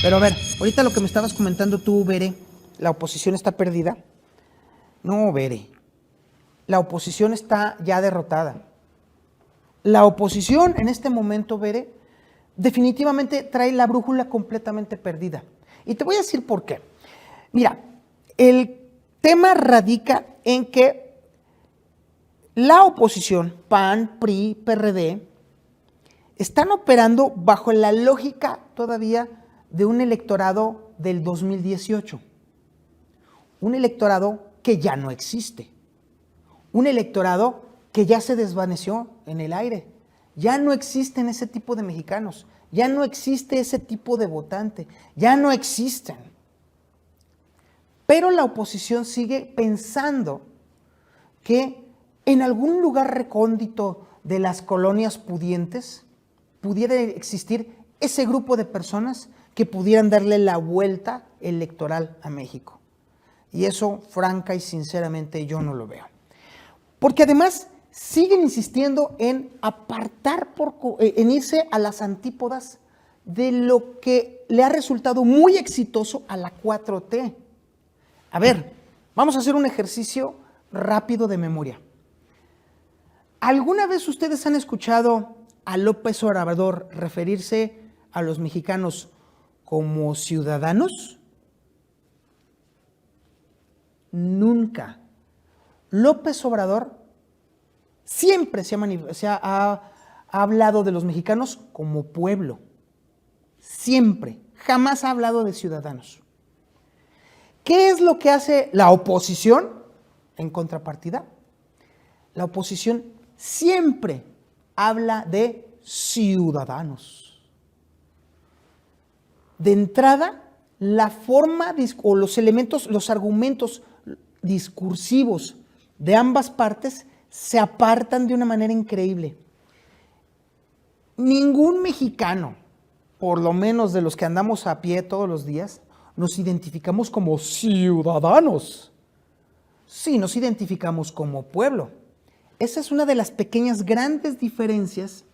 Pero a ver, ahorita lo que me estabas comentando tú, Bere, ¿la oposición está perdida? No, Bere, la oposición está ya derrotada. La oposición en este momento, Bere, definitivamente trae la brújula completamente perdida. Y te voy a decir por qué. Mira, el tema radica en que la oposición, PAN, PRI, PRD, están operando bajo la lógica todavía de un electorado del 2018. Un electorado que ya no existe. Un electorado que ya se desvaneció en el aire. Ya no existen ese tipo de mexicanos. Ya no existe ese tipo de votante. Ya no existen. Pero la oposición sigue pensando que en algún lugar recóndito de las colonias pudientes pudiera existir ese grupo de personas que pudieran darle la vuelta electoral a México. Y eso, franca y sinceramente, yo no lo veo. Porque además siguen insistiendo en en irse a las antípodas de lo que le ha resultado muy exitoso a la 4T. A ver, vamos a hacer un ejercicio rápido de memoria. ¿Alguna vez ustedes han escuchado a López Obrador referirse a los mexicanos como ciudadanos? Nunca. López Obrador siempre ha hablado de los mexicanos como pueblo. Siempre. Jamás ha hablado de ciudadanos. ¿Qué es lo que hace la oposición en contrapartida? La oposición siempre habla de ciudadanos. De entrada, la forma o los elementos, los argumentos discursivos de ambas partes se apartan de una manera increíble. Ningún mexicano, por lo menos de los que andamos a pie todos los días, nos identificamos como ciudadanos. Sí, nos identificamos como pueblo. Esa es una de las pequeñas grandes diferencias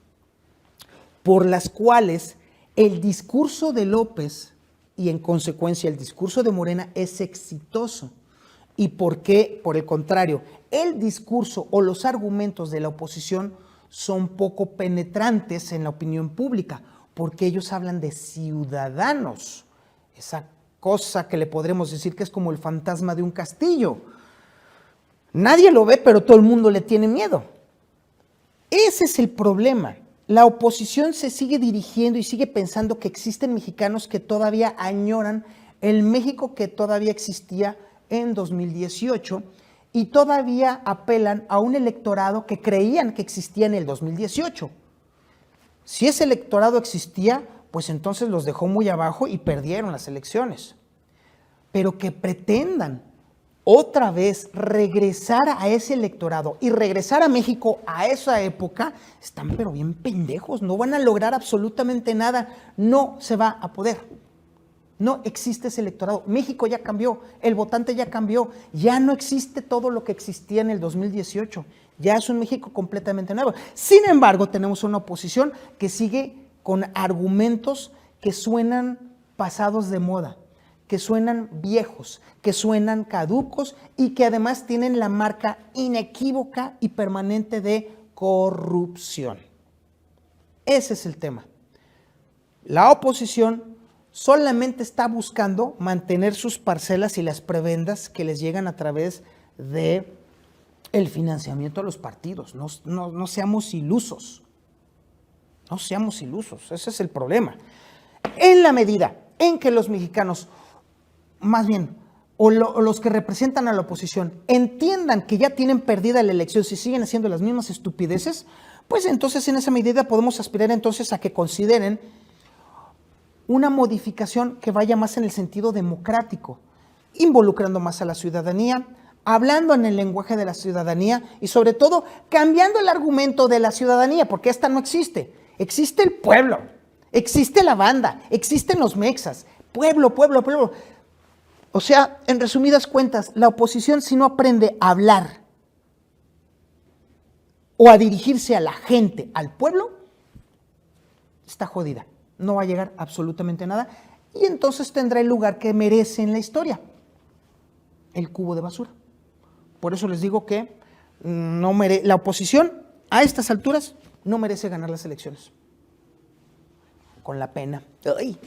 por las cuales el discurso de López y en consecuencia el discurso de Morena es exitoso. ¿Y por qué? Por el contrario, el discurso o los argumentos de la oposición son poco penetrantes en la opinión pública, porque ellos hablan de ciudadanos, esa cosa que le podremos decir que es como el fantasma de un castillo. Nadie lo ve, pero todo el mundo le tiene miedo. Ese es el problema. La oposición se sigue dirigiendo y sigue pensando que existen mexicanos que todavía añoran el México que todavía existía en 2018 y todavía apelan a un electorado que creían que existía en el 2018. Si ese electorado existía, pues entonces los dejó muy abajo y perdieron las elecciones. Pero que pretendan otra vez regresar a ese electorado y regresar a México a esa época, están pero bien pendejos, no van a lograr absolutamente nada, no se va a poder. No existe ese electorado. México ya cambió, el votante ya cambió, ya no existe todo lo que existía en el 2018, ya es un México completamente nuevo. Sin embargo, tenemos una oposición que sigue con argumentos que suenan pasados de moda, que suenan viejos, que suenan caducos y que además tienen la marca inequívoca y permanente de corrupción. Ese es el tema. La oposición solamente está buscando mantener sus parcelas y las prebendas que les llegan a través de el financiamiento a los partidos. No seamos ilusos. No seamos ilusos. Ese es el problema. En la medida en que los mexicanos, más bien, los que representan a la oposición, entiendan que ya tienen perdida la elección si siguen haciendo las mismas estupideces, pues entonces en esa medida podemos aspirar entonces a que consideren una modificación que vaya más en el sentido democrático, involucrando más a la ciudadanía, hablando en el lenguaje de la ciudadanía y sobre todo cambiando el argumento de la ciudadanía, porque esta no existe. Existe el pueblo, existe la banda, existen los mexas, pueblo, pueblo, pueblo. O sea, en resumidas cuentas, la oposición si no aprende a hablar o a dirigirse a la gente, al pueblo, está jodida. No va a llegar absolutamente nada. y entonces tendrá el lugar que merece en la historia, el cubo de basura. Por eso les digo que la oposición a estas alturas no merece ganar las elecciones. Con la pena. ¡Ay!